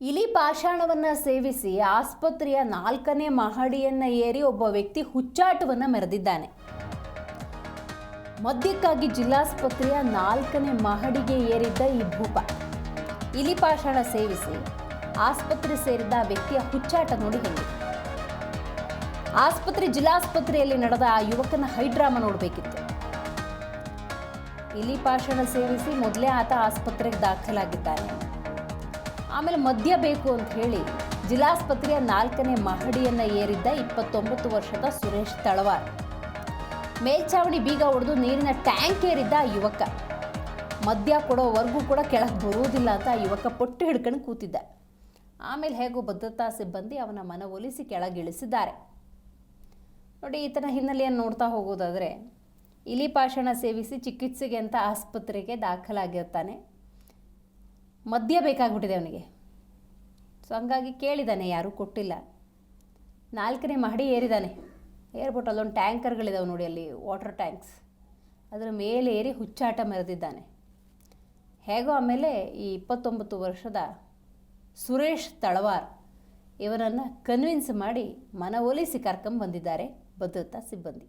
ಇಲಿ ಪಾಷಾಣವನ್ನು ಸೇವಿಸಿ ಆಸ್ಪತ್ರೆಯ 4ನೇ ಮಹಡಿಯನ್ನು ಏರಿ ಒಬ್ಬ ವ್ಯಕ್ತಿ ಹುಚ್ಚಾಟವನ್ನು ಮೆರೆದಿದ್ದಾನೆ. ಮದ್ಯಕ್ಕಾಗಿ ಜಿಲ್ಲಾಸ್ಪತ್ರೆಯ 4ನೇ ಮಹಡಿಗೆ ಏರಿದ್ದ ಈ ಭೂಪ ಇಲಿ ಪಾಷಾಣ ಸೇವಿಸಿ ಆಸ್ಪತ್ರೆ ಸೇರಿದ್ದ ವ್ಯಕ್ತಿಯ ಹುಚ್ಚಾಟ ನೋಡಿ ಹೇಳಿ. ಜಿಲ್ಲಾಸ್ಪತ್ರೆಯಲ್ಲಿ ನಡೆದ ಆ ಯುವಕನ ಹೈಡ್ರಾಮಾ ನೋಡಬೇಕಿತ್ತು. ಇಲಿ ಪಾಷಾಣ ಸೇವಿಸಿ ಮೊದಲೇ ಆತ ಆಸ್ಪತ್ರೆಗೆ ದಾಖಲಾಗಿದ್ದಾನೆ. ಆಮೇಲೆ ಮದ್ಯ ಬೇಕು ಅಂತ ಹೇಳಿ ಜಿಲ್ಲಾಸ್ಪತ್ರೆಯ 4ನೇ ಮಹಡಿಯನ್ನು ಏರಿದ್ದ 29 ವರ್ಷದ ಸುರೇಶ್ ತಳವಾರ್. ಮೇಲ್ಚಾವಣಿ ಬೀಗ ಹೊಡೆದು ನೀರಿನ ಟ್ಯಾಂಕ್ ಏರಿದ್ದ ಆ ಯುವಕ. ಮದ್ಯ ಕೊಡೋವರೆಗೂ ಕೂಡ ಕೆಳಗೆ ಬರುವುದಿಲ್ಲ ಅಂತ ಆ ಯುವಕ ಪೊಟ್ಟು ಹಿಡ್ಕೊಂಡು ಕೂತಿದ್ದ. ಆಮೇಲೆ ಹೇಗೋ ಭದ್ರತಾ ಸಿಬ್ಬಂದಿ ಅವನ ಮನವೊಲಿಸಿ ಕೆಳಗಿಳಿಸಿದ್ದಾರೆ. ನೋಡಿ, ಈತನ ಹಿನ್ನೆಲೆಯನ್ನು ನೋಡ್ತಾ ಹೋಗೋದಾದರೆ ಇಲಿ ಪಾಷಾಣ ಸೇವಿಸಿ ಚಿಕಿತ್ಸೆಗೆ ಅಂತ ಆಸ್ಪತ್ರೆಗೆ ದಾಖಲಾಗಿರ್ತಾನೆ. ಮದ್ಯ ಬೇಕಾಗ್ಬಿಟ್ಟಿದೆ ಅವನಿಗೆ. ಸೊ ಹಂಗಾಗಿ ಕೇಳಿದ್ದಾನೆ, ಯಾರೂ ಕೊಟ್ಟಿಲ್ಲ. 4ನೇ ಮಹಡಿ ಏರಿದ್ದಾನೆ. ಏರ್ಬಿಟ್ಟು ಅಲ್ಲೊಂದು ಟ್ಯಾಂಕರ್ಗಳಿದಾವೆ ನೋಡಿ, ಅಲ್ಲಿ ವಾಟರ್ ಟ್ಯಾಂಕ್ಸ್, ಅದರ ಮೇಲೆ ಏರಿ ಹುಚ್ಚಾಟ ಮೆರೆದಿದ್ದಾನೆ. ಹೇಗೋ ಆಮೇಲೆ ಈ 29 ವರ್ಷದ ಸುರೇಶ್ ತಳವಾರ್ ಇವನನ್ನು ಕನ್ವಿನ್ಸ್ ಮಾಡಿ ಮನವೊಲಿಸಿ ಕರ್ಕೊಂಬಂದಿದ್ದಾರೆ ಭದ್ರತಾ ಸಿಬ್ಬಂದಿ.